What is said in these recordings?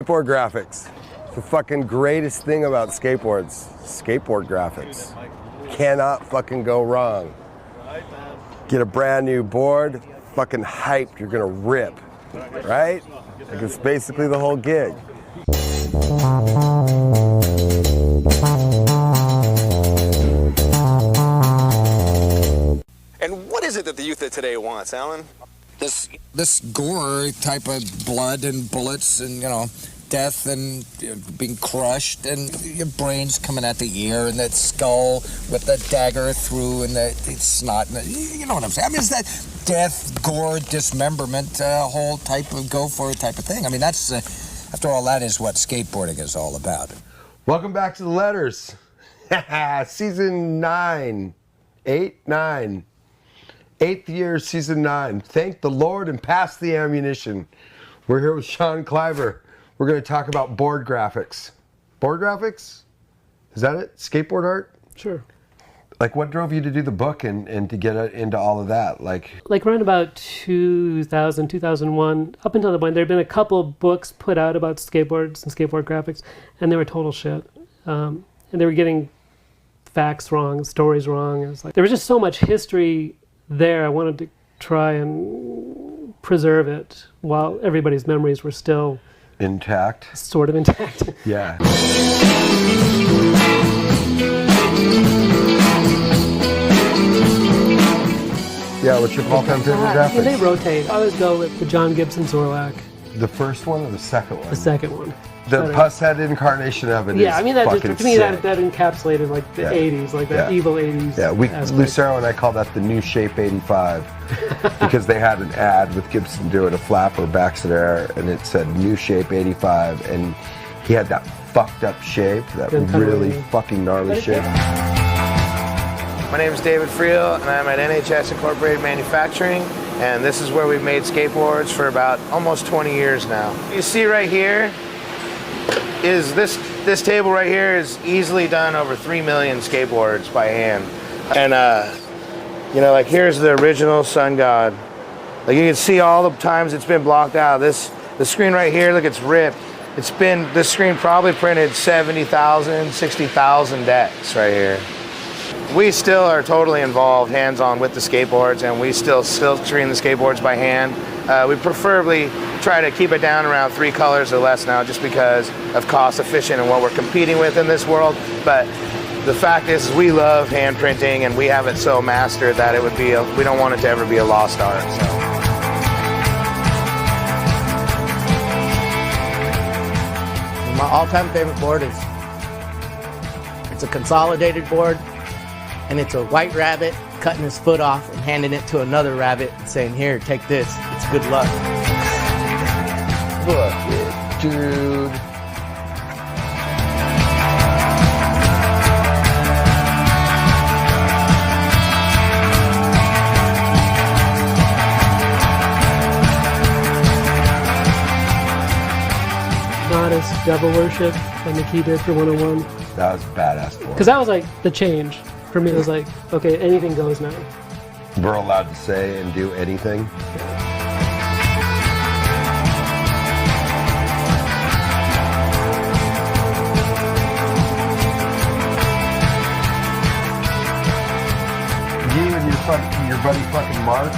Skateboard graphics. The fucking greatest thing about skateboards. Skateboard graphics. Cannot fucking go wrong. Get a brand new board, fucking hyped, you're gonna rip. Right? Like it's basically the whole gig. And what is it that the youth of today wants, Alan? This gore type of blood and bullets and, you know, death and being crushed and your brains coming at the ear and that skull with the dagger through and the snot. And you know what I'm saying? I mean, it's that death, gore, dismemberment, whole type of go for it type of thing. I mean, that's, after all, that is what skateboarding is all about. Welcome back to the letters. Season 9. 9. 8th year, season 9. Thank the Lord and pass the ammunition. We're here with Sean Cliver. We're going to talk about board graphics. Board graphics? Is that it? Skateboard art? Sure. Like, what drove you to do the book and to get into all of that? Like around about 2000, 2001, up until the point, there had been a couple of books put out about skateboards and skateboard graphics, and they were total shit. And they were getting facts wrong, stories wrong. It was like, there was just so much history there. I wanted to try and preserve it while everybody's memories were still intact. Sort of intact. Yeah. Yeah, what's your all-time favorite graphics? Yeah, they rotate. I always go with the John Gibson Zorlak. The first one or the second one? The second one. The pus head incarnation of it. Yeah, is I mean, that fucking just, to me, sick. that encapsulated like the 80s, like that evil 80s. Yeah, Lucero and I call that the new shape 85 because they had an ad with Gibson doing a flapper backs in air and it said new shape 85 and he had that fucked up shape, that really fucking gnarly shape. My name is David Friel and I'm at NHS Incorporated Manufacturing, and this is where we've made skateboards for about almost 20 years now. You see right here is this table right here is easily done over 3 million skateboards by hand. And you know, like here's the original Sun God. Like you can see all the times it's been blocked out. The screen right here, look, it's ripped. This screen probably printed 70,000, 60,000 decks right here. We still are totally involved hands-on with the skateboards, and we still screen the skateboards by hand. We preferably try to keep it down around 3 colors or less now, just because of cost efficient and what we're competing with in this world. But the fact is we love hand printing, and we have it so mastered that it would be we don't want it to ever be a lost art. So. My all-time favorite board is, it's a consolidated board, and it's a white rabbit cutting his foot off and handing it to another rabbit and saying, here, take this, it's good luck. Look it, dude. Goddess Devil Worship and the Key did for 101. That was badass. Because that was like the change. For me, it was like, okay, anything goes now. We're allowed to say and do anything. You and your buddy fucking Mark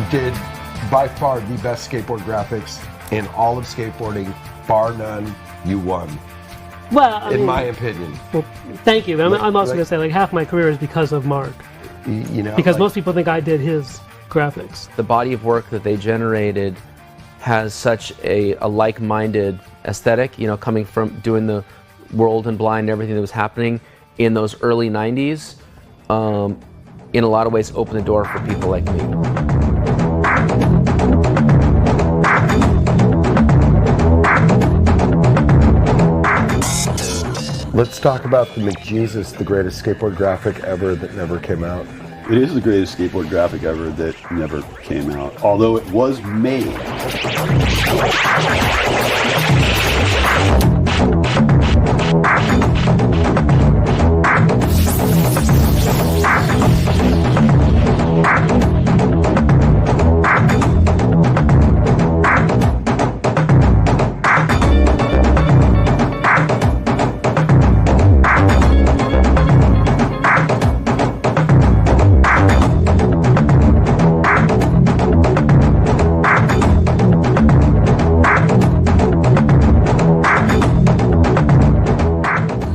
did by far the best skateboard graphics in all of skateboarding, bar none. You won. Well, I mean, in my opinion. Well, thank you. I'm also going to say, like, half my career is because of Mark. You know, because most people think I did his graphics. The body of work that they generated has such a like-minded aesthetic, you know, coming from doing the World and Blind and everything that was happening in those early 90s. In a lot of ways, opened the door for people like me. Let's talk about the McJesus, the greatest skateboard graphic ever that never came out. It is the greatest skateboard graphic ever that never came out, although it was made.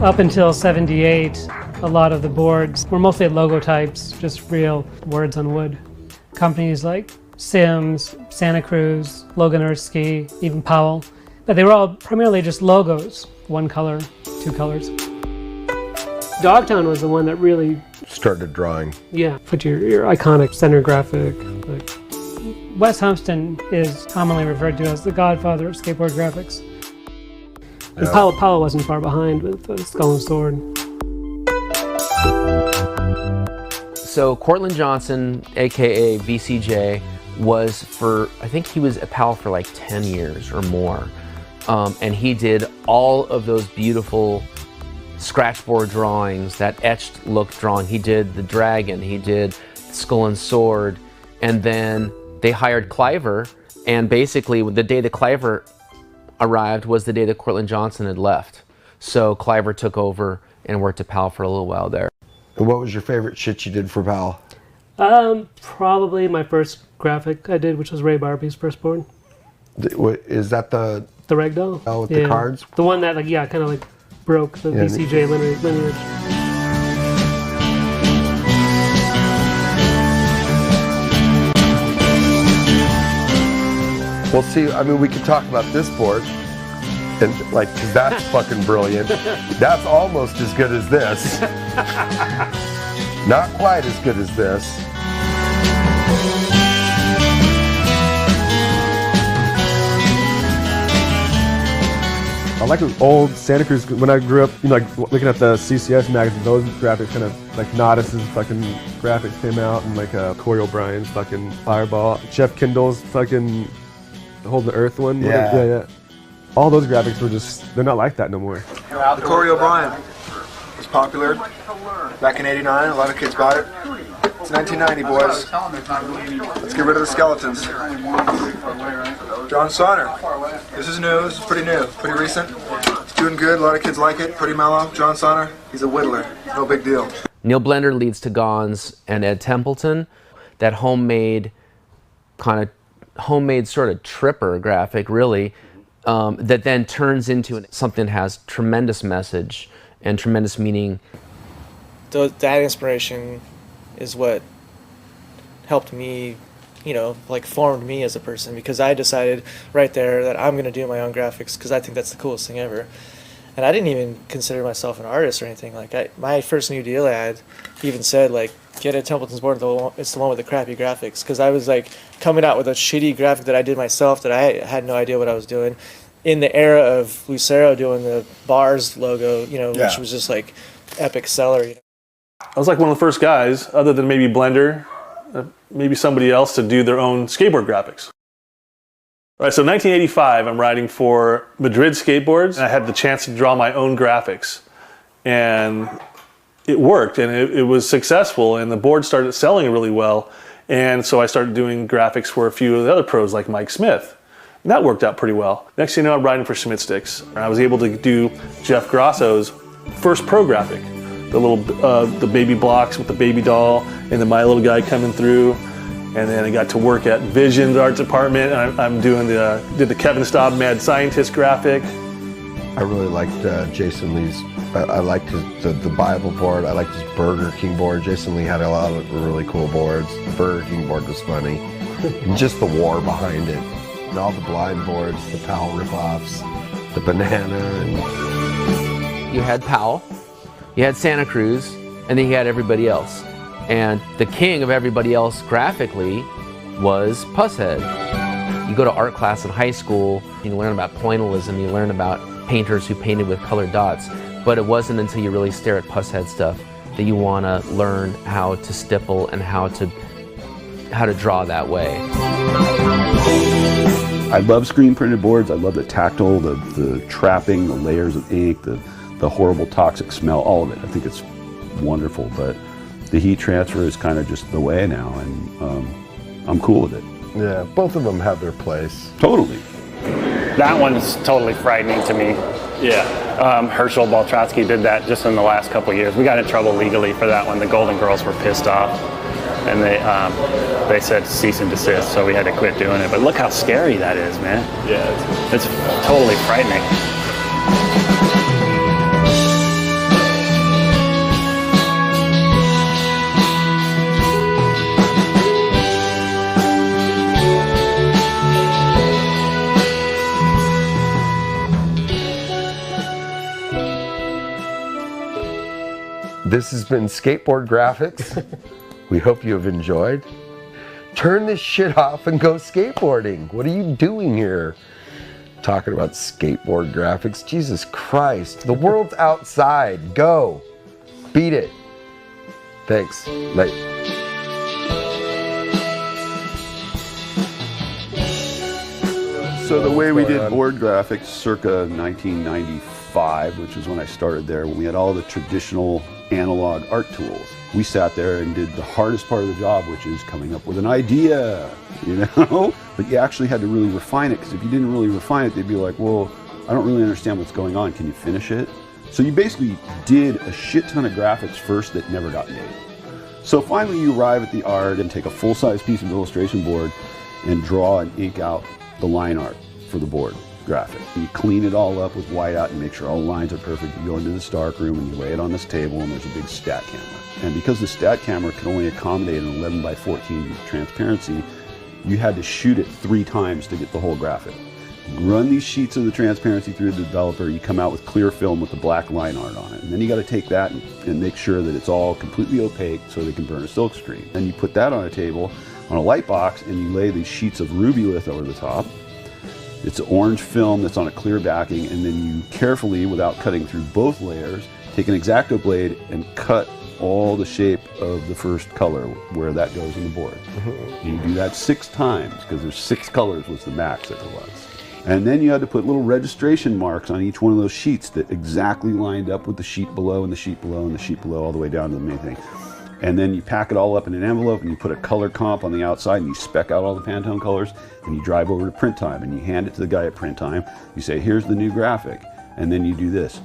Up until 78, a lot of the boards were mostly logo types, just real words on wood. Companies like Sims, Santa Cruz, Logan Earthski, even Powell, but they were all primarily just logos, one color, two colors. Dogtown was the one that really Started drawing. Yeah, put your iconic center graphic. Like, Wes Humpston is commonly referred to as the godfather of skateboard graphics. And Powell wasn't far behind with Skull and Sword. So Cortland Johnson, aka VCJ, I think he was at Powell for like 10 years or more. And he did all of those beautiful scratchboard drawings, that etched look drawing. He did the dragon, he did Skull and Sword, and then they hired Cliver, and basically the day that Cliver arrived was the day that Cortland Johnson had left. So Cliver took over and worked at Powell for a little while there. And what was your favorite shit you did for Powell? Probably my first graphic I did, which was Ray Barbie's first board. Is that the ragdoll? Oh, with the cards? The one that, like, yeah, kind of like broke the VCJ lineage. Well, see, I mean, we could talk about this board, and like, 'cause that's fucking brilliant. That's almost as good as this. Not quite as good as this. I like those old Santa Cruz, when I grew up, you know, like looking at the CCS magazines, those graphics kind of, like Nodis's fucking graphics came out, and like Corey O'Brien's fucking Fireball, Jeff Kindle's fucking Hold the Earth one. Yeah. All those graphics were just, they're not like that no more. The Corey O'Brien was popular back in '89, a lot of kids bought it. It's 1990, boys. Let's get rid of the skeletons. John Sonner. This is new, this is pretty new, pretty recent. It's doing good, a lot of kids like it, pretty mellow. John Sonner, he's a whittler, no big deal. Neil Blender leads to Gons and Ed Templeton, that homemade sort of tripper graphic, really, that then turns into something that has tremendous message and tremendous meaning. That inspiration is what helped me, you know, like formed me as a person, because I decided right there that I'm going to do my own graphics because I think that's the coolest thing ever. And I didn't even consider myself an artist or anything. Like, my first new deal ad even said, like, get Ed Templeton's board, it's the one with the crappy graphics, because I was like coming out with a shitty graphic that I did myself that I had no idea what I was doing in the era of Lucero doing the Bars logo, you know, which was just like epic seller, you know. I was like one of the first guys, other than maybe Blender, maybe somebody else, to do their own skateboard graphics. All right, so 1985, I'm riding for Madrid Skateboards, and I had the chance to draw my own graphics. And it worked, and it was successful, and the board started selling really well. And so I started doing graphics for a few of the other pros, like Mike Smith. And that worked out pretty well. Next thing you know, I'm riding for Schmidt Sticks. I was able to do Jeff Grosso's first pro graphic. The little, the baby blocks with the baby doll, and then my little guy coming through. And then I got to work at Vision's art department, and I'm doing did the Kevin Staub Mad Scientist graphic. I really liked Jason Lee's, I liked the Bible board, I liked his Burger King board. Jason Lee had a lot of really cool boards. The Burger King board was funny. And just the war behind it. And all the blind boards, the Powell ripoffs, the banana. And You had Powell, you had Santa Cruz, and then you had everybody else. And the king of everybody else graphically was Pusshead. You go to art class in high school, you learn about pointillism, you learn about painters who painted with colored dots, but it wasn't until you really stare at Pusshead stuff that you want to learn how to stipple and how to draw that way. I love screen printed boards. I love the tactile, the trapping, the layers of ink, the horrible toxic smell, all of it. I think it's wonderful, but the heat transfer is kind of just the way now, and I'm cool with it. yeah, both of them have their place. Totally. That one's totally frightening to me. Yeah. Herschel Baltrotsky did that just in the last couple of years. We got in trouble legally for that one. The Golden Girls were pissed off, and they said cease and desist, so we had to quit doing it. But look how scary that is, man. Yeah. It's totally frightening. This has been Skateboard Graphics. We hope you have enjoyed. Turn this shit off and go skateboarding. What are you doing here? Talking about skateboard graphics. Jesus Christ. The world's outside. Go. Beat it. Thanks. Bye. So the way we did board graphics circa 1995, which is when I started there, when we had all the traditional analog art tools, we sat there and did the hardest part of the job, which is coming up with an idea, you know? But you actually had to really refine it, because if you didn't really refine it, they'd be like, well, I don't really understand what's going on. Can you finish it? So you basically did a shit ton of graphics first that never got made. So finally you arrive at the art and take a full-size piece of illustration board and draw and ink out the line art for the board graphic. You clean it all up with whiteout and make sure all the lines are perfect. You go into this dark room and you lay it on this table, and there's a big stat camera. And because the stat camera can only accommodate an 11 by 14 transparency, you had to shoot it 3 times to get the whole graphic. You run these sheets of the transparency through the developer, you come out with clear film with the black line art on it. And then you got to take that and make sure that it's all completely opaque so they can burn a silk screen. Then you put that on a table, on a light box, and you lay these sheets of Rubylith over the top. It's orange film that's on a clear backing, and then you carefully, without cutting through both layers, take an X-Acto blade and cut all the shape of the first color where that goes in the board. You do that 6 times, because there's 6 colors was the max that it was. And then you had to put little registration marks on each one of those sheets that exactly lined up with the sheet below and the sheet below and the sheet below all the way down to the main thing. And then you pack it all up in an envelope and you put a color comp on the outside and you spec out all the Pantone colors and you drive over to print time and you hand it to the guy at print time. You say, here's the new graphic. And then you do this.